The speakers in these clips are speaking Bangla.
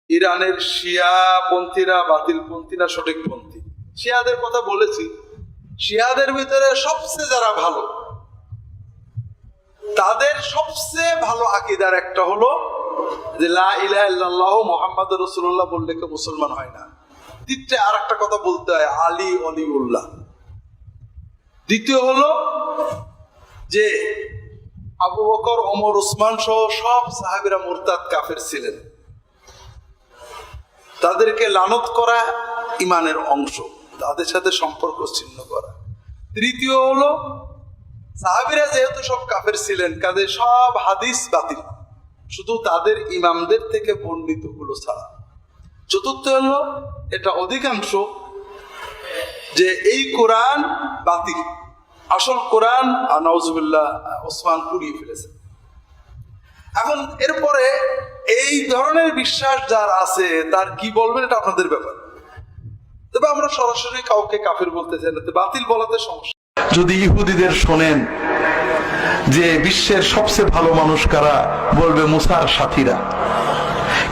ইরানের শিয়া পন্থীরা বাতিল পন্থী না সঠিক পন্থী, শিয়াদের কথা বলেছি। শিয়াদের ভিতরে সবচেয়ে যারা ভালো, তাদের সবচেয়ে ভালো আকীদার একটা হলো যে লা ইলাহা ইল্লাল্লাহ মুহাম্মাদুর রাসূলুল্লাহ বললে কেউ মুসলমান হয় না। দ্বিতীয় আর একটা কথা বলতে হয়, আলী অলিউল্লাহ। দ্বিতীয় হলো যে আবু বকর, ওমর, উসমান সহ সব সাহাবীরা মুরতাদ কাফের ছিলেন, তাদেরকে লানত করা ইমানের অংশ, তাদের সাথে সম্পর্ক ছিন্ন করা। তৃতীয় হলো সাহাবীরা যেহেতু সব কাফের ছিলেন, কাজে সব হাদিস বাতিল, শুধু তাদের ইমামদের থেকে বর্ণিত গুলো ছাড়া। চতুর্থ হলো এটা অধিকাংশ যে এই কোরআন বাতিল, আসল কোরআন নাউজুবিল্লাহ ওসমান পুড়িয়ে ফেলেছে। এখন এরপরে এই ধরনের বিশ্বাস যার আছে তার কি বলবেন এটা আপনাদের ব্যাপার। তবে আমরা সরাসরি কাউকে কাফের বলতে চাই না, বাতিল বলাতে সমস্যা। যদি ইহুদিদের শোনেন যে বিশ্বের সবচেয়ে ভালো মানুষ কারা, বলবে মুসার সাথীরা।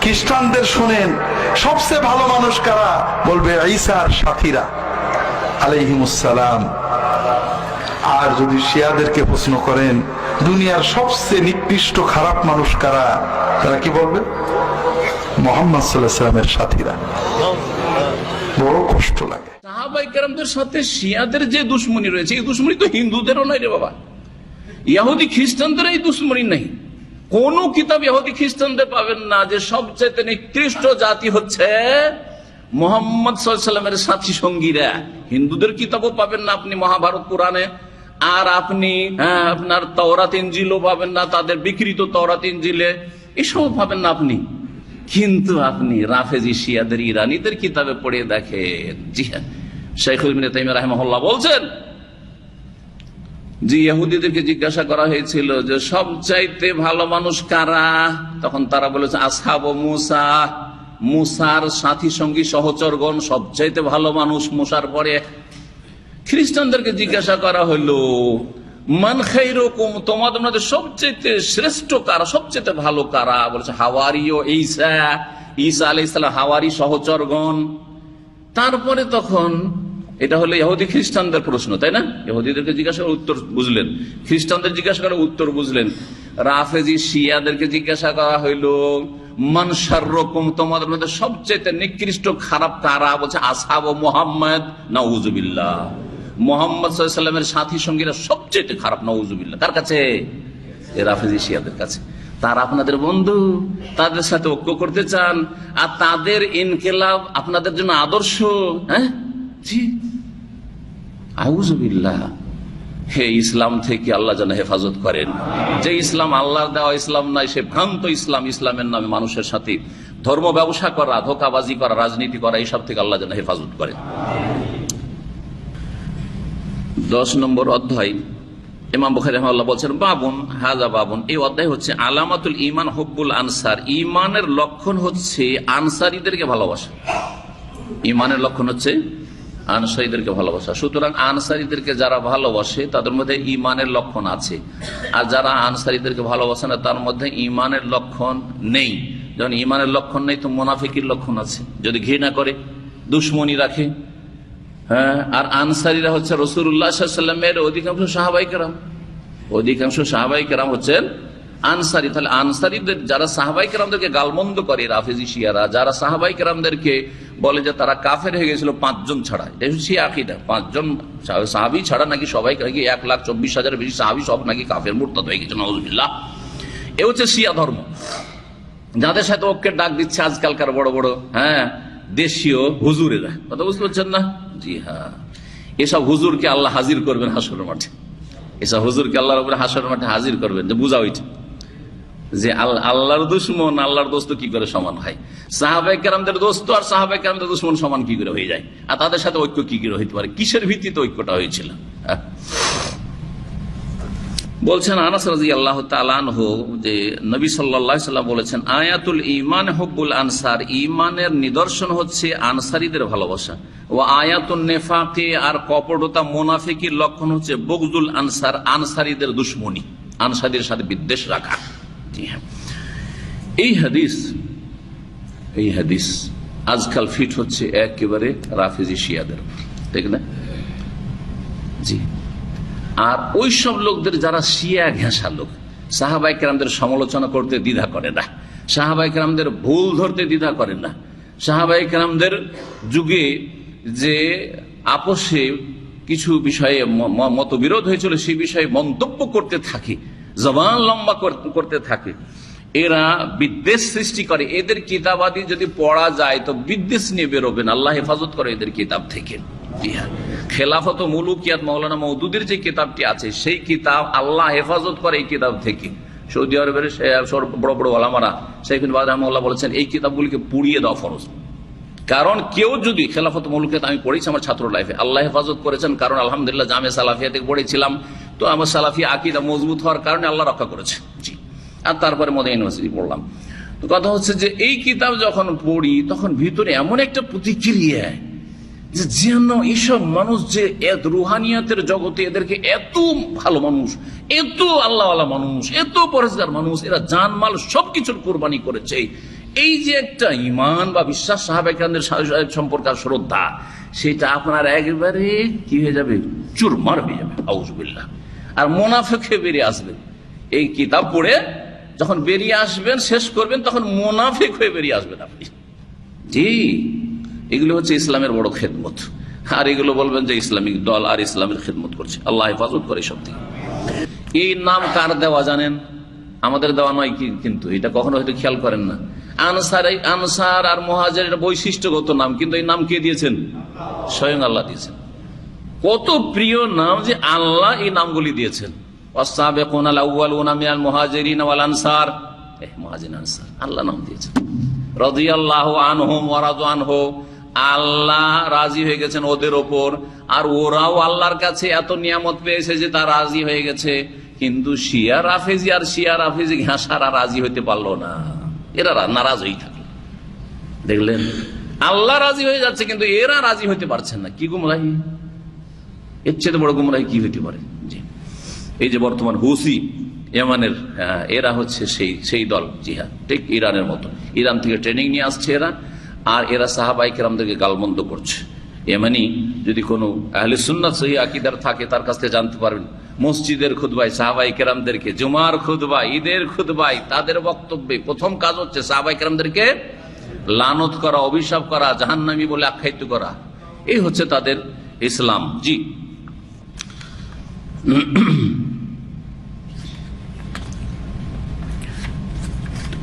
খ্রিস্টানদের শোনেন সবচেয়ে ভালো মানুষ কারা, বলবে ঈসার সাথীরা আলাইহিমুসসালাম। আর যদি শিয়াদেরকে প্রশ্ন করেন দুনিয়ার সবচেয়ে নিকৃষ্ট খারাপ মানুষ কারা, তারা কি বলবে? মুহাম্মদ সাল্লাল্লাহু আলাইহি ওয়াসাল্লামের সাথীরা। বড় কষ্ট লাগে। সাহাবায়ে কেরামদের সাথে শিয়াদের যে দুশ্মনী রয়েছে, এই দুশ্মনী তো হিন্দুদেরও নাই রে বাবা, ইহুদি খ্রিস্টানদের এই দুশ্মনী নাই। কোন কিতাব ইহুদি খ্রিস্টানদের পাবেন না যে সবচেয়ে নিকৃষ্ট জাতি হচ্ছে মুহাম্মদ সাল্লাল্লাহু আলাইহি ওয়াসাল্লামের সাথী সঙ্গীরা। হিন্দুদের কিতাবও পাবেন না আপনি মহাভারত পুরাণে, আর আপনি আপনার তাওরাত ইনজিলও পাবেন না, তাদের বিকৃত তাওরাত ইনজিলে এসব পাবেন না আপনি। কিন্তু আপনি রাফেজি শিয়াদের ইরানিদের কিতাবে পড়ে দেখেন, জি হ্যাঁ, শাইখুল ইবনে তাইমিয়া রাহিমাহুল্লাহ বলছেন যে ইহুদিদেরকে জিজ্ঞাসা করা হয়েছিল যে সবচাইতে ভালো মানুষ কারা, তখন তারা বলেছে আসহাবু মুসা, মুসার সাথী সঙ্গী সহচরগণ সবচাইতে ভালো মানুষ মুসার পরে। খ্রিস্টানদেরকে জিজ্ঞাসা করা হলো মান খায়রুকুম, তোমাদের মধ্যে সবচেয়ে শ্রেষ্ঠ কারা, সবচেয়ে ভালো কারা? বলেছে হাওয়ারি ও ঈসা, ঈসা আলাইহিস সালাম হাওয়ারি সহচরগণ। তারপরে তখন এটা হলো ইহুদি খ্রিস্টানদের প্রশ্ন, তাই না? ইহুদিদেরকে জিজ্ঞাসা করে উত্তর বুঝলেন, খ্রিস্টানদের জিজ্ঞাসা করে উত্তর বুঝলেন। রাফেজি শিয়াদেরকে জিজ্ঞাসা করা হইল মান শাররুকুম, তোমাদের মধ্যে সবচেয়ে নিকৃষ্ট খারাপ কারা? বলছে আসহাবু মুহাম্মদ, নাউজুবিল্লাহ, মুহাম্মদ সাল্লাল্লাহু আলাইহি ওয়াসাল্লামের সাথী সঙ্গীরা সবচেয়ে খারাপ, নাউজুবিল্লাহ। কার কাছে? রাফেজি শিয়াদের কাছে। তারা আপনাদের বন্ধু, তাদের সাথে ঐক্য করতে চান, আর তাদের ইনকিলাব আপনাদের জন্য আদর্শ। হ্যাঁ জি, আউযুবিল্লাহ। হে ইসলাম থেকে আল্লাহ যেন হেফাজত করেন। যে ইসলাম আল্লাহর দেওয়া ইসলাম নাই, সে ভ্রান্ত ইসলাম, ইসলামের নামে মানুষের সাথে ধর্ম ব্যবসা করা, ধোঁকাবাজি করা, রাজনীতি করা, এইসব থেকে আল্লাহ যেন হেফাজত করেন। 10 নম্বর অধ্যায় ইমাম বুখারী রাহিমাহুল্লাহ বলছেন বাবুন হাযা বাবুন, এই অধ্যায় হচ্ছে আলামাতুল ঈমান হুব্বুল আনসার, ঈমানের লক্ষণ হচ্ছে আনসারীদেরকে ভালোবাসা। ঈমানের লক্ষণ হচ্ছে আনসারীদেরকে ভালোবাসা। সুতরাং আনসারীদেরকে যারা ভালোবাসে তাদের মধ্যে ঈমানের লক্ষণ আছে, আর যারা আনসারীদেরকে ভালোবাসে না তার মধ্যে ঈমানের লক্ষণ নেই। যখন ঈমানের লক্ষণ নেই তো মুনাফিকের লক্ষণ আছে, যদি ঘৃণা করে, দুশ্মনী রাখে। হ্যাঁ, আর আনসারীরা হচ্ছে রাসূলুল্লাহ সাল্লাল্লাহু আলাইহি ওয়াসাল্লামের অধিকাংশ সাহাবায়ে কেরাম, অধিকাংশ সাহাবায়ে কেরাম হচ্ছেন আনসারী। তাহলে আনসারীদের যারা সাহাবায়ে কেরামদেরকে গালমন্দ করে রাফেজি শিয়ারা, যারা সাহাবায়ে কেরামদেরকে বলে যে তারা কাফের হয়ে গেছিল 5 জন ছাড়া, এটা হচ্ছে আকীদা। 5 জন সাহাবী ছাড়া নাকি সবাই, নাকি 1,24,000 বেশি সাহাবী সব নাকি কাফের মুরতাদ হয়ে গেছে, নাউজুবিল্লাহ। এ হচ্ছে শিয়া ধর্ম, যাদের সাথে ঐক্যের ডাক দিচ্ছে আজকালকার বড় বড় দেশীয় হুজুরেরা। কথা বুঝতে পারছেন না? জি হ্যাঁ, এসব হুজুরকে আল্লাহ হাজির করবেন হাসরের মাঠে, এসব হুজুরকে আল্লাহর উপরে হাসরের মাঠে হাজির করবেন। যে বুঝা ওইটা যে আল্লাহর দুশমন আল্লাহর দোস্ত কি করে সমান হয়, সাহাবায়ে কেরামদের দোস্ত আর সাহাবায়ে কেরামদের দুশমন সমান কি করে হয়ে যায়, আর তাদের সাথে ঐক্য কি করে হইতে পারে, কিসের ভিত্তিতে ঐক্যটা হয়েছিল? বলছেন আনাস রাদিয়াল্লাহু তাআলা আনহু যে নবী সাল্লাল্লাহু আলাইহি ওয়াসাল্লাম বলেছেন আয়াতুল ঈমান হুব্বুল আনসার, ঈমানের নিদর্শন হচ্ছে আনসারীদের ভালোবাসা। ও আয়াতুন নিফাকি, আর কপটতা মুনাফিকির লক্ষণ হচ্ছে বুগজুল আনসার, আনসারীদের দুশমনী, আনসারীদের সাথে বিদ্বেষ রাখা। এই হাদিস এই হাদিস আজকাল ফিট হচ্ছে একেবারে রাফেজি শিয়াদের, ঠিক না? জি। আর ওই সব লোকদের যারা শিয়া ঘেঁষা লোক, সাহাবাই কেরামদের সমালোচনা করতে দ্বিধা করে না, সাহাবাই কেরামদের ভুল ধরতে দ্বিধা করে না, সাহাবাই কেরামদের যুগে যে আপোষে কিছু বিষয়ে মতবিরোধ হয়েছিল সেই বিষয়ে মন্তব্য করতে থাকে, জবান লম্বা করতে থাকে, এরা বিদ্বেষ সৃষ্টি করে। এদের কিতাবাদি যদি পড়া যায় তো বিদ্বেষ নিয়ে বেরোবেন, আল্লাহ হেফাজত করে এদের কিতাব থেকে। খেলাফত ও মুলুকিয়াত মাওলানা মওদুদের যে কিতাবটি আছে সেই কিতাব আল্লাহ হেফাজত করে এই কিতাব থেকে। সৌদি আরবের বড় বড় ওলামারা শেখ বিন বাজ রাহিমাহুল্লাহ বলেছেন এই কিতাবগুলিকে পুড়িয়ে দেওয়া ফরজ। কারণ কেউ যদি খেলাফত মুলুকিয়াত আমি পড়েছি আমার ছাত্র লাইফে, আল্লাহ হেফাজত করেছেন, কারণ আলহামদুলিল্লাহ জামে সালাফিয়া থেকে পড়েছিলাম, তো আমার সালাফিয়া আকীদা মজবুত হওয়ার কারণে আল্লাহ রক্ষা করেছে। জি। আর তারপরে মদিনা ইউনিভার্সিটি পড়লাম। তো কথা হচ্ছে যে এই কিতাব যখন পড়ি তখন ভিতরে এমন একটা প্রতিক্রিয়া যে যেন এইসব মানুষ যে রুহানিয়াতের জগতে এদেরকে এত ভালো মানুষ, এত আল্লাহওয়ালা মানুষ, এত পরেজগার মানুষ, এরা জানমাল সবকিছুর কোরবানি করেছে, এই যে একটা ঈমান বা বিশ্বাস সাহাবায়ে কেরামদের সম্পর্কে শ্রদ্ধা, সেটা আপনার একেবারে কি হয়ে যাবে, চুরমার হয়ে যাবে। আউযুবিল্লাহ। আর মুনাফিক হয়ে বেরিয়ে আসবেন এই কিতাব পড়ে, যখন বেরিয়ে আসবেন শেষ করবেন তখন মুনাফিক হয়ে বেরিয়ে আসবেন আপনি। জি, এগুলো হচ্ছে ইসলামের বড় খেদমত। আর এগুলো বলবেন যে ইসলামিক দল আর ইসলামের খেদমত করছে, আল্লাহ হেফাজত করে সব থেকে। এই নাম কার দেওয়া জানেন? আমাদের দেওয়া নয়, কিন্তু এটা কখনো হয়তো খেয়াল করেন না। আনসার আর মুহাজিরের বৈশিষ্ট্যগত নাম, কিন্তু এই নাম কে দিয়েছেন? স্বয়ং আল্লাহ দিয়েছেন। কত প্রিয় নাম যে আল্লাহ এই নামগুলি দিয়েছেন। ওয়াস-সাবিকুনা আল-আউওয়ালুনা মিনাল মুহাজিরিন ওয়াল আনসার, মুহাজিরিন আনসার আল্লাহ নাম দিয়েছেন। রাদিয়াল্লাহু আনহুম ওয়া রাদু আনহু, আল্লাহ রাজি হয়ে গেছেন ওদের ওপর, আর ওরাও আল্লাহর কাছে এত নিয়ামত পেয়েছে যে তা রাজি হয়ে গেছে। কিন্তু শিয়া রাফেজি আর শিয়া রাফেজি ঘাসারা রাজি হইতে পারলো না, এরা নারাজ হয়ে থাকে। দেখলেন, আল্লাহ রাজি হয়ে যাচ্ছে কিন্তু এরা রাজি হইতে পারছেন না। কি গুমরাহি! এর চেয়ে বড় গুমরাহি কি হইতে পারে? জি। এই যে বর্তমান হুসি ইয়েমানের, এরা হচ্ছে সেই দল। জি হ্যাঁ, ঠিক ইরানের মতো। ইরান থেকে ট্রেনিং নিয়ে আসছে এরা, আর এরা সাহাবায়ে কেরামদেরকে গালমন্দ করছে। ইয়েমানি যদি কোনো আহলে সুন্নাত সহিহ আকীদার থাকে তার কাছ থেকে জানতে পারবেন, মসজিদের খুতবায় সাহাবায়ে কেরামদেরকে, জুমার খুতবায়, ঈদের খুতবায়, তাদের বক্তব্যে প্রথম কাজ হচ্ছে সাহাবায়ে কেরামদেরকে লানত করা, অভিশাপ করা, জাহান্নামী বলে আখ্যায়িত করা। এই হচ্ছে তাদের ইসলাম। জি।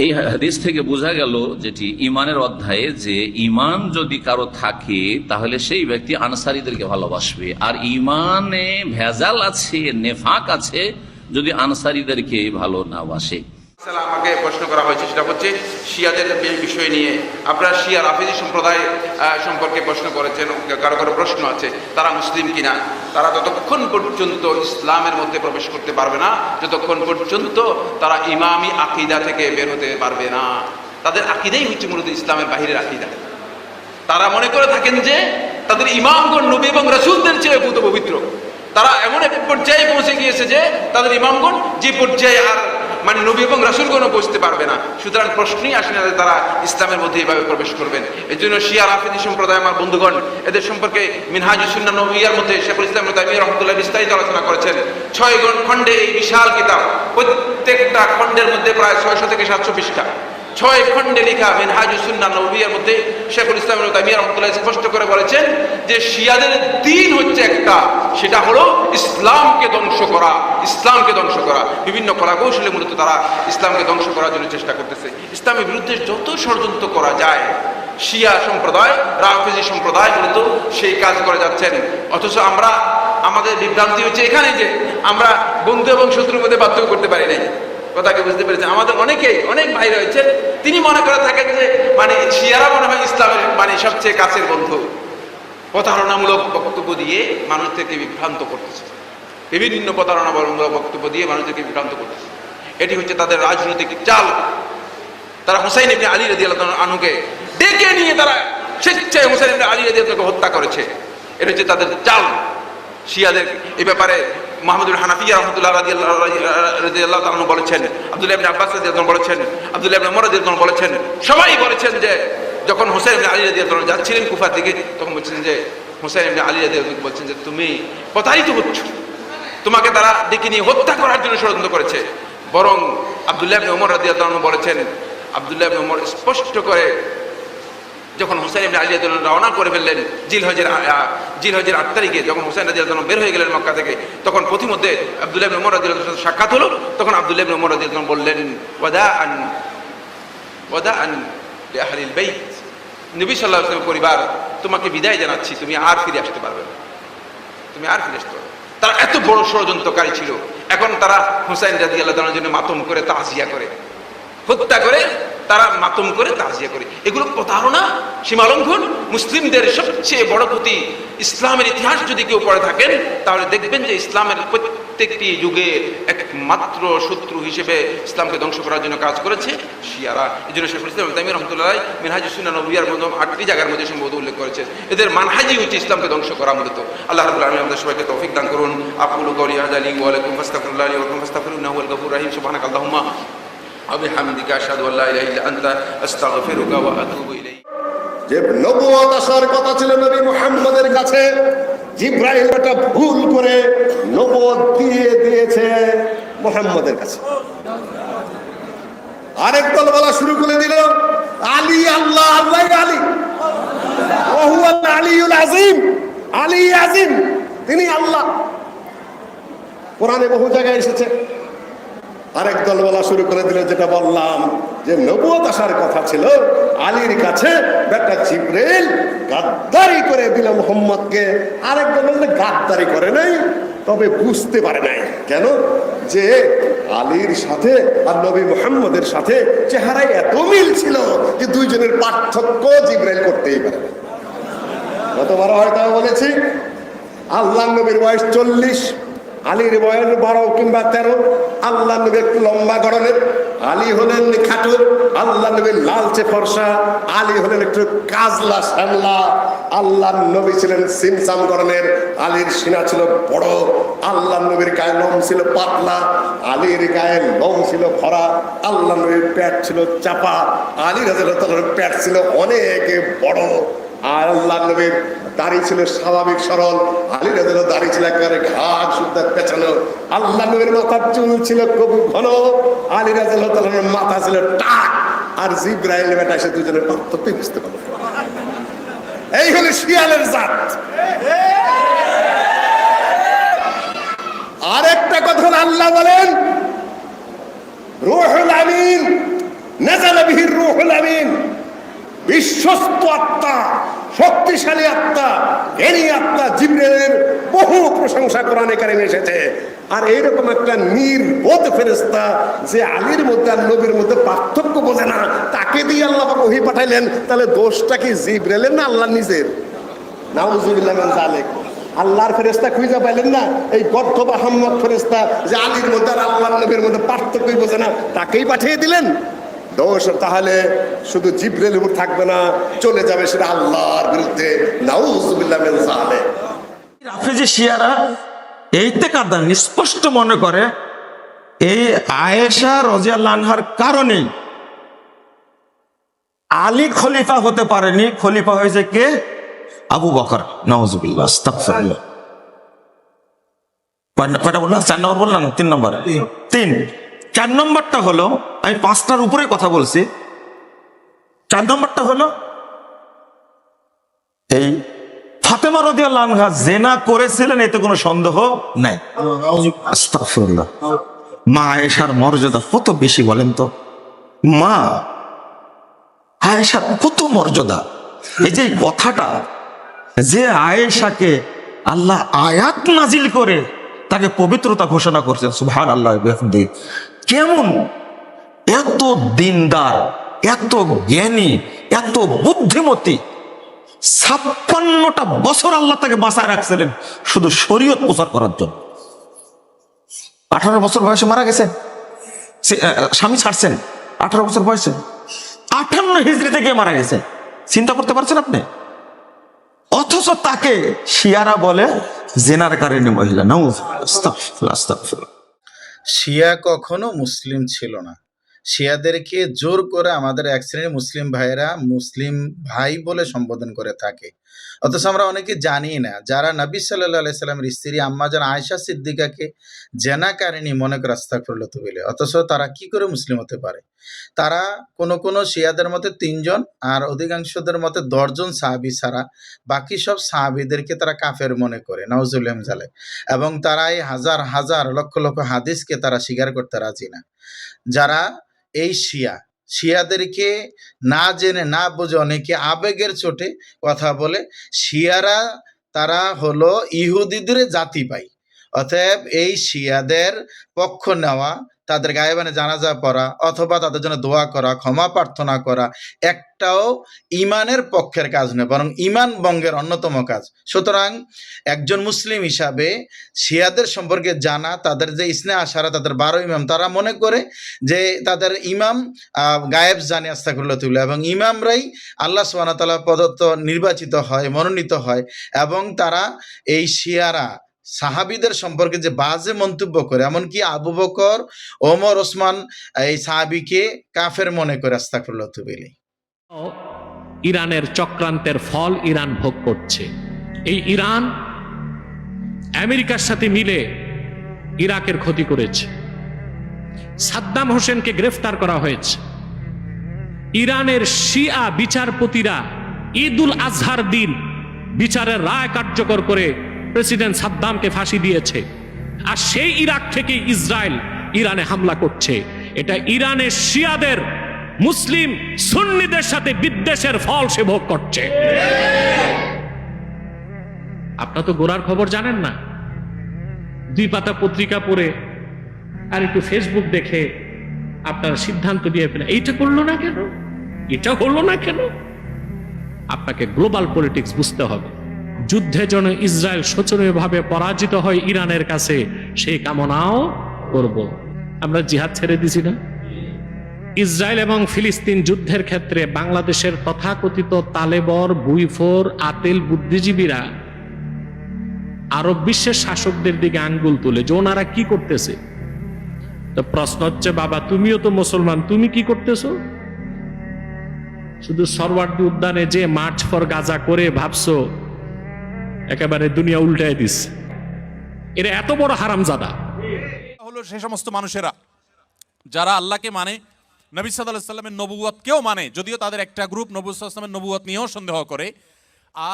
এই হাদিস থেকে বোঝা গেল যেটি ইমানের অধ্যায়ে, যে ইমান যদি কারো থাকে তাহলে সেই ব্যক্তি আনসারীদেরকে ভালোবাসবে। আর ইমানে ভেজাল আছে, নেফাক আছে যদি আনসারীদেরকে ভালো না বাসে। আমাকে প্রশ্ন করা হয়েছে, সেটা হচ্ছে শিয়াদের বিষয় নিয়ে। আপনারা শিয়া রাফেজি সম্প্রদায় সম্পর্কে প্রশ্ন করেছেন, কারো কারো প্রশ্ন আছে তারা মুসলিম কিনা। তারা ততক্ষণ পর্যন্ত ইসলামের মধ্যে প্রবেশ করতে পারবে না যতক্ষণ পর্যন্ত তারা ইমামি আকীদা থেকে বের হতে পারবে না। তাদের আকীদাই হচ্ছে মূলত ইসলামের বাহিরের আকীদা। তারা মনে করে থাকেন যে তাদের ইমামগণ নবী এবং রাসূলদের চেয়ে পবিত্র। তারা এমন এক পর্যায়ে পৌঁছে গিয়েছে যে তাদের ইমামগণ যে পর্যায়ে আর মানে নবী এবং রাসূলগণও পৌঁছতে পারবে না। সুতরাং প্রশ্নই আসে না যে তারা ইসলামের মধ্যে এইভাবে প্রবেশ করবেন। এই জন্য শিয়া রাফেজি সম্প্রদায় আমার বন্ধুগণ, এদের সম্পর্কে মিনহাজুস সুন্নাহ নবওয়িয়ার মধ্যে শেখুল ইসলাম ইবনে তাইমিয়া রাহমাতুল্লাহ বিস্তারিত আলোচনা করেছেন। 6 খণ্ডে এই বিশাল কিতাব, প্রত্যেকটা খণ্ডের মধ্যে প্রায় 600 থেকে 700 পৃষ্ঠা, 6 খণ্ডে লেখা মিনহাজুস সুন্নাহ নবওয়িয়ার মধ্যে শেখুল ইসলাম ইবনে তাইমিয়া রাহমাতুল্লাহ স্পষ্ট করে বলেছেন যে শিয়াদের দ্বীন হচ্ছে একটা, সেটা হলো ইসলামকে ধ্বংস করা। ইসলামকে ধ্বংস করা, বিভিন্ন কলাকৌশলে মূলত তারা ইসলামকে ধ্বংস করার জন্য চেষ্টা করতেছে। ইসলামের বিরুদ্ধে যত ষড়যন্ত্র করা যায় শিয়া সম্প্রদায়, রাফেজি সম্প্রদায় মূলত সেই কাজ করে যাচ্ছেন। অথচ আমরা, আমাদের বিভ্রান্তি হচ্ছে এখানে যে আমরা বন্ধু এবং শত্রুর মধ্যে পার্থক্য করতে পারি নাই। কথাকে বুঝতে পেরেছেন? আমাদের অনেক ভাই রয়েছেন, তিনি মনে করে থাকেন যে মানে শিয়ারা মনে হয় ইসলামের মানে সবচেয়ে কাছের বন্ধু। প্রতারণামূলক বক্তব্য দিয়ে মানুষদেরকে বিভ্রান্ত করতেছে, বিভিন্ন প্রতারণামূলক বক্তব্য দিয়ে মানুষদেরকে বিভ্রান্ত করতেছে। এটি হচ্ছে তাদের রাজনৈতিক চাল। তারা হুসাইন ইবনে আলী রাদিয়াল্লাহু আনহুকে ডেকে নিয়ে তারা স্বেচ্ছায় হুসাইন ইবনে আলী রাদিয়াল্লাহু আনহুকে হত্যা করেছে। এটা হচ্ছে তাদের চাল। শিয়াদের এই ব্যাপারে মুহাম্মদুল হানাফিয়া রাহমাতুল্লাহ রাদিয়াল্লাহু তাআলা বলেছেন, আব্দুল্লাহ ইবনে আব্বাস রাদিয়াল্লাহু বলেছেন, আব্দুল্লাহ ইবনে ওমর রাদিয়াল্লাহু বলেছেন, সবাই বলেছেন যে যখন হোসেন ইবনে আলী রাদিয়াল্লাহু আনহু যাচ্ছিলেন কুফার দিকে, তখন বলছেন যে হোসেন ইবনে আলী রাদিয়াল্লাহু আনহু বলছেন যে তুমি প্রতারিত হচ্ছ, তোমাকে তারা ডেকে নিয়ে হত্যা করার জন্য ষড়যন্ত্র করেছে। বরং আব্দুল্লাহ ইবনে ওমর রাদিয়াল্লাহু আনহু বলেছেন, আব্দুল্লাহ ইবনে ওমর স্পষ্ট করে যখন হোসেন ইবনে আলী রাদিয়াল্লাহু আনহু রওনা করে ফেললেন জিলহজের 8 তারিখে, যখন হোসেন রাদিয়াল্লাহু আনহু বের হয়ে গেলেন মক্কা থেকে, তখন পথিমধ্যে আব্দুল্লাহ ইবনে ওমর রাদিয়াল্লাহু আনহুর সাথে সাক্ষাৎ হলো। তখন আব্দুল্লাহ ইবনে ওমর রাদিয়াল্লাহু আনহু বললেন, ওয়াদাআন লিআহলিল বাইত, নবী সাল্লাল্লাহু আলাইহি ওয়াসাল্লামের পরিবার, তোমাকে বিদায় জানাচ্ছি, তুমি আর ফিরে আসতে পারবে না, তুমি আর ফিরে আসতে পারবে না। তারা এত বড় ষড়যন্ত্রকারী ছিল। এখন তারা হুসাইন রাদিয়াল্লাহু তাআলার জন্য মাতম করে, তাজিয়া করে, হত্যা করে, তারা মাতম করে, তাজিয়া করে। এগুলো প্রতারণা, সীমালঙ্ঘন, মুসলিমদের সবচেয়ে বড় ক্ষতি। ইসলামের ইতিহাস যদি কেউ পড়ে থাকেন, তাহলে দেখবেন যে ইসলামের প্রত্যেকটি যুগে একমাত্র শত্রু হিসেবে ইসলামকে ধ্বংস করার জন্য কাজ করেছে শিয়ারা। এই জন্য শেখুল ইসলাম ইবনে তাইমিয়া রাহমাতুল্লাহ আলাইহি মিনহাজুস সুন্নাহ নববিয়ার মধ্যে 8টি জায়গার মধ্যে সম্ভবত উল্লেখ করেছেন। এদের মানহাজই হচ্ছে ইসলামকে ধ্বংস করা মূলত। আল্লাহ রাব্বুল আলামিন আমাদের সবাইকে তৌফিক দান করুন। আকুলু কওলি হাযা লি ওয়া লাকুম ফাস্তাগফিরুল্লাহ লি ওয়া লাকুম ফাস্তাগফিরুহু হুয়াল গফুরুর রহিম। সুবহানাকাল্লাহুম্মা ওয়া বিহামদিকা আশহাদু আল্লা ইলাহা ইল্লা আনতা আস্তাগফিরুকা ওয়া আতুবু ইলাইক। যে নবুয়ত আসার কথা ছিল নবী মুহাম্মদের কাছে, জিব্রাইল এটা ভুল করে নবুয়ত দিয়ে দিয়েছে মুহাম্মদের কাছে। আরেক দল বলা শুরু করে দিল আলী আল্লাহ, আল্লাহ আলী, ওয়া হুয়া আলিউল আযীম, আলী আযীম, তিনি আল্লাহ। কোরআনে বহু জায়গায় এসেছে। আরেক দল বলা শুরু করে দিল, যেটা বললাম যে নবুয়ত আসার কথা ছিল আলীর কাছে, বেটা জিবরাইল গাদ্দারি করে দিল মুহাম্মদকে। আরেক দল বললে গাদ্দারি করে নাই, তবে বুঝতে পারে নাই। কেন? যে আলীর সাথে আর নবী মুহাম্মদের সাথে চেহারায় এত মিল ছিল যে দুইজনের পার্থক্য জিবরাইল করতেই পারে না। গতবার হয়তো বলেছি, আল্লাহ নবীর বয়স 40, আলীর বয়স 12 কিংবা 13। আল্লাহ নবী একটু লম্বা গড়নের, আলী হলেন খাটো। আল্লাহ নবী লালচে ফর্সা, আলী হলেন একটু কাজলা শ্যামলা। আল্লাহ নবী ছিলেন সিমসাম গড়নের, আলীর সিনা ছিল বড়। আল্লাহ নবীর গায়ে লোম ছিল পাতলা, আলীর গায়ে লোম ছিল ভরা। আল্লাহ নবীর পেট ছিল চাপা, আলী রাদিয়াল্লাহু তাআলার পেট ছিল অনেক বড়। আর আল্লাহ নবীর দাড়ি ছিল স্বাভাবিক সরল, আলী রাদিয়াল্লাহু দাড়ি ছিল একেবারে ঘাট সুদ্ধা পেঁচানো। আল্লাহ নবীর মাথার চুল ছিল খুব ঘন, আলী রাদিয়াল্লাহু তাআলার মাথা ছিল টাক। আর জিবরাইল বেটা এসে দুজনের পার্থক্য বুঝতে পারল। এই হলো শিয়ালের জাত। আরেকটা কথা হলো, আল্লাহ বলেন রূহুল আমিন, নাযালা বিহির রূহুল আমিন, বিশ্বস্ত আত্মা, শক্তিশালী আত্মা, জ্ঞানী আত্মা জিবরাইলের বহু প্রশংসা কোরআনে কারিমে এসেছে। আর এইরকম একটা নির্বোধ ফেরেশতা যে আলীর মধ্যে আর নবীর মধ্যে পার্থক্য বোঝে না, তাকে দিয়ে আল্লাহ পাক ওহী পাঠাইলেন, তাহলে দোষটা কি জিবরাইলের না আল্লাহ নিজের? নাউযুবিল্লাহি মিন যালিক। আল্লাহর ফেরেশতা খুঁজে পাইলেন না, এই গর্ধ বা হাম্মদ ফেরেশতা যে আলীর মধ্যে আর আল্লাহর নবীর মধ্যে পার্থক্যই বোঝে না, তাকেই পাঠিয়ে দিলেন। দোষ তাহলে শুধু জিবরাইলের উপর থাকবে না, চলে যাবে সেটা আল্লাহর বিরুদ্ধে। নাউযুবিল্লাহি মিন যালিক। রাফেজি শিয়ারা এইতে কাদান স্পষ্ট মনে করে এই আয়েশা রাদিয়াল্লাহু আনহার কারণে আলী খলিফা হতে পারেনি, খলিফা হয়েছে কে? আবু বকর। নাউযুবিল্লাহ, আস্তাগফিরুল্লাহ। কয়টা বললাম? 4 নম্বর বললাম না, 3 নম্বর? 3। 4 নম্বরটা হলো, আমি 5টার উপরে কথা বলছি। 4 নম্বরটা হলো এই ফাতেমা রাদিয়াল্লাহু আনহা জিনা করেছিলেন, এতে কোনো সন্দেহ নাই। আস্তাগফিরুল্লাহ। মা আয়েশার মর্যাদা কত বেশি বলেন তো। মা আয়েশার কত মর্যাদা। এই যে কথাটা যে আয়েশাকে আল্লাহ আয়াত নাজিল করে তাকে পবিত্রতা ঘোষণা করছেন, সুবহানাল্লাহ বিহামদিহি। কেমন এত দিনদার, এত জ্ঞানী, এত বুদ্ধিমতী, 56টা বছর আল্লাহ তাকে বাঁচায় রাখছিলেন শুধু শরীয়ত প্রচার করার জন্য। 18 বছর বয়সে মারা গেছেন, স্বামী ছাড়ছেন 18 বছর বয়সে। 58 হিজরিতে গিয়ে মারা গেছে। চিন্তা করতে পারছেন আপনি? অথচ তাকে শিয়ারা বলে জেনার কারণে মহিলা। নাউযুবিল্লাহ, আস্তাগফিরুল্লাহ, আস্তাগফিরুল্লাহ। শিয়া কখনো মুসলিম ছিল না, শিয়াদেরকে জোর করে আমাদের এক শ্রেণীর মুসলিম ভাইয়েরা মুসলিম ভাই বলে সম্বোধন করে থাকে, অথচ আমরা অনেকে জানি না যারা নবী সাল্লাল্লাহু আলাইহি সাল্লামের স্ত্রী আম্মাজান আয়েশা সিদ্দিকাকে জেনাকারিনী মনে করে আস্তাগফিরুল্লাহ বলে, অথচ তারা কি করে মুসলিম হতে পারে? তারা কোন শিয়াদের মতে ৩ জন আর অধিকাংশদের মতে ১০ জন সাহাবী ছাড়া বাকি সব সাহাবীদেরকে তারা কাফের মনে করে, নাউজুবিল্লাহ মিন যালিক। এবং তারা এই হাজার হাজার লক্ষ লক্ষ হাদিসকে তারা স্বীকার করতে রাজি না। যারা এই শিয়াদেরকে না জেনে না বুঝে অনেকে আবেগের চোটে কথা বলে, শিয়ারা তারা হলো ইহুদিদের জাতি পাই। অতএব এই শিয়াদের পক্ষ নেওয়া, তাদের গায়েবানে জানাজা পড়া অথবা তাদের জন্য দোয়া করা, ক্ষমা প্রার্থনা করা একটাও ইমানের পক্ষের কাজ নয়, বরং ইমান ভঙ্গের অন্যতম কাজ। সুতরাং একজন মুসলিম হিসাবে শিয়াদের সম্পর্কে জানা, তাদের যে ইসনে আশারা, তাদের 12 ইমাম, তারা মনে করে যে তাদের ইমাম গায়েব জানে আস্তাগফিরুল্লাহ, এবং ইমামরাই আল্লাহ সুবহানাহু ওয়া তাআলা প্রদত্ত নির্বাচিত হয়, মনোনীত হয়। এবং তারা এই শিয়ারা সাহাবীদের সম্পর্কে যে বাজে মন্তব্য করে, এমনকি আবু বকর, ওমর, ওসমান এই সাহাবীকে কাফের মনে করে আস্তাগফিরুল্লাহ। ইরানের চক্রান্তের ফল ইরান ভোগ করছে। এই ইরান আমেরিকার সাথে মিলে ইরাকের ক্ষতি করেছে। সাদ্দাম হোসেনকে গ্রেফতার করা হয়েছে। ইরানের শিয়া বিচারপতিরা ঈদুল আজহার দিন বিচারের রায় কার্যকর করে প্রেসিডেন্ট সাদ্দামকে ফাঁসি দিয়েছে। আর সেই ইরাক থেকে ইসরায়েল ইরানে হামলা করছে। এটা ইরানের শিয়াদের মুসলিম সুন্নিদের সাথে বিদ্বেষের ফল সে ভোগ করছে। আপনারা তো গোড়ার খবর জানেন না। 2 পাতা পত্রিকা পড়ে আর একটু ফেসবুক দেখে আপনারা সিদ্ধান্ত দিয়ে ফেলেন, এইটা করলো না কেন, এটা হলো না কেন। আপনাকে গ্লোবাল পলিটিক্স বুঝতে হবে। যুদ্ধে যেন ইসরায়েল শোচনীয়ভাবে পরাজিত হয় ইরানের কাছে, সেই কামনাও করব। আমরা জিহাদ ছেড়ে দিছি না। ইসরায়েল এবং ফিলিস্তিন যুদ্ধের ক্ষেত্রে বাংলাদেশের তথাকথিত তালেবর, বুইফোর, আতেল বুদ্ধিজীবীরা আরব বিশ্বের শাসকদের দিকে আঙ্গুল তুলে যে ওনারা কি করতেছে। তো প্রশ্ন হচ্ছে, বাবা তুমিও তো মুসলমান, তুমি কি করতেছো? শুধু সরওয়ার্দী উদ্যানে যে মার্চ ফর গাজা করে ভাবছো একেবারে দুনিয়া উল্টায় দিস। এরা এত বড় হারামজাদা হলো সেই সমস্ত মানুষেরা যারা আল্লাহকে মানে, নবী সাল্লাল্লাহু আলাইহি সাল্লামের নবুয়তকেও মানে, যদিও তাদের একটা গ্রুপ নবী সাল্লাল্লাহু আলাইহি সাল্লামের নবুয়ত নিয়েও সন্দেহ করে।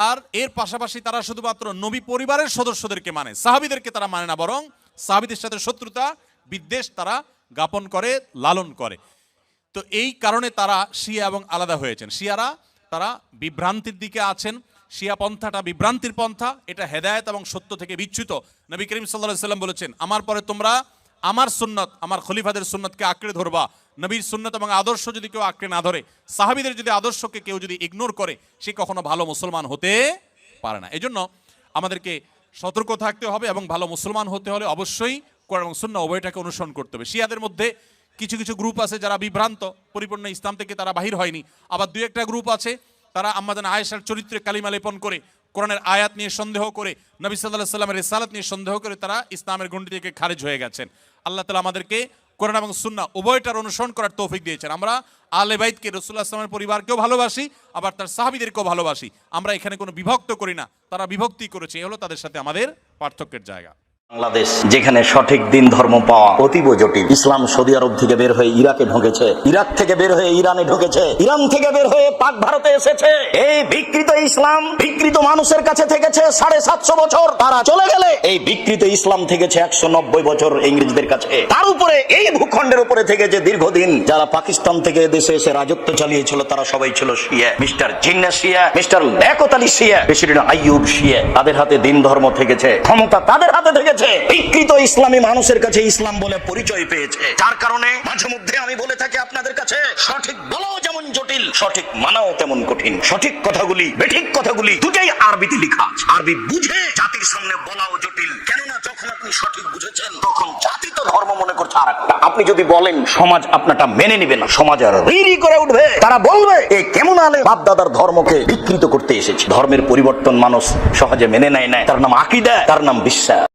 আর এর পাশাপাশি তারা শুধুমাত্র নবী পরিবারের সদস্যদেরকে মানে, সাহাবীদেরকে তারা মানে না, বরং সাহাবীদের সাথে শত্রুতা বিদ্বেষ তারা জ্ঞাপন করে, লালন করে। তো এই কারণে তারা শিয়া এবং আলাদা হয়েছেন। শিয়ারা তারা বিভ্রান্তির দিকে আছেন। শিয়া পন্থাটা বিভ্রান্তির পন্থা, এটা হেদায়েত এবং সত্য থেকে বিচ্যুত। নবী করিম সাল্লাল্লাহু আলাইহি সাল্লাম বলেছেন, আমার পরে তোমরা আমার সুন্নত, আমার খলিফাদের সুন্নতকে আঁকড়ে ধরবা। নবীর সুন্নত এবং আদর্শ যদি কেউ আঁকড়ে না ধরে, সাহাবীদের যদি আদর্শকে কেউ যদি ইগনোর করে, সে কখনো ভালো মুসলমান হতে পারে না। এজন্য আমাদেরকে সতর্ক থাকতে হবে এবং ভালো মুসলমান হতে হলে অবশ্যই কোরআন এবং সুন্নাহ উভয়টাকে অনুসরণ করতে হবে। শিয়াদের মধ্যে কিছু কিছু গ্রুপ আছে যারা বিভ্রান্ত, পরিপূর্ণ ইসলাম থেকে তারা বাহির হয়নি। আবার 2-1টা গ্রুপ আছে তারা আম্মাজান আয়েশার চরিত্রে কালিমা লেপন করে, কোরআনের আয়াত নিয়ে সন্দেহ করে, নবী সাল্লাল্লাহু আলাইহি সাল্লামের রিসালাত নিয়ে সন্দেহ করে তারা ইসলামের গণ্ডি থেকে খারিজ হয়ে গেছেন। আল্লাহ তাআলা আমাদেরকে কোরআন এবং সুন্নাহ উভয়টার অনুসরণ করার তৌফিক দিয়েছেন। আমরা আহলে বাইতকে, রাসূলুল্লাহ সাল্লাল্লাহু আলাইহি ওয়াসাল্লামের পরিবারকেও ভালোবাসি, আবার তার সাহাবীদেরকেও ভালোবাসি। আমরা এখানে কোনো বিভক্ত করি না, তারা বিভক্তি করেছে, এই হলো তাদের সাথে আমাদের পার্থক্যের জায়গা। বাংলাদেশ যেখানে সঠিক দিন ধর্ম পাওয়া অতীব জটিল। ইসলাম সৌদি আরব থেকে বের হয়ে ইরাকে ঢুকেছে, ইরাক থেকে বের হয়ে ইরানে ঢুকেছে, ইরান থেকে বের হয়ে পাক ভারতে এসেছে। এই বিকৃত ইসলাম বিকৃত মানুষের কাছে থেকেছে 750 বছর। তারা চলে গেলে এই বিকৃত ইসলাম থেকেছে 190 বছর ইংরেজদের কাছে। তার উপরে এই ভূখণ্ডের উপরে থেকে যে দীর্ঘদিন যারা পাকিস্তান থেকে দেশে এসে রাজত্ব চালিয়েছিল, তারা সবাই ছিল শিয়া। মিস্টার জিন্নাহ শিয়া, মিস্টার লিয়াকত আলী শিয়া, প্রেসিডেন্ট আইয়ুব শিয়া। তাদের হাতে দিন ধর্ম থেকেছে, ক্ষমতা তাদের হাতে থেকেছে। বিকৃত ইসলামী মানুষের কাছে ইসলাম বলে পরিচয় পেয়েছে। যার কারণে মাঝে মধ্যে আমি বলে থাকি আপনাদের কাছে, সঠিক বলাও যেমন জটিল, সঠিক মানাও তেমন কঠিন। সঠিক কথাগুলি, বেঠিক কথাগুলি দুটোই আরবিতে লেখা আছে। আরবি বুঝে জাতির সামনে বলাও জটিল, কেননা যখন আপনি সঠিক বুঝেছেন তখন জাতি তো ধর্ম মনে করছে আরেকটা। আপনি যদি বলেন, সমাজ আপনারটা মেনে নেবে না, সমাজ আর রি করে উঠবে। তারা বলবে, এ কেমন আলে বাপ দাদার ধর্মকে বিকৃত করতে এসেছে। ধর্মের পরিবর্তন মানুষ সহজে মেনে নেয় না। তার নাম আকীদা, তার নাম বিশ্বাস।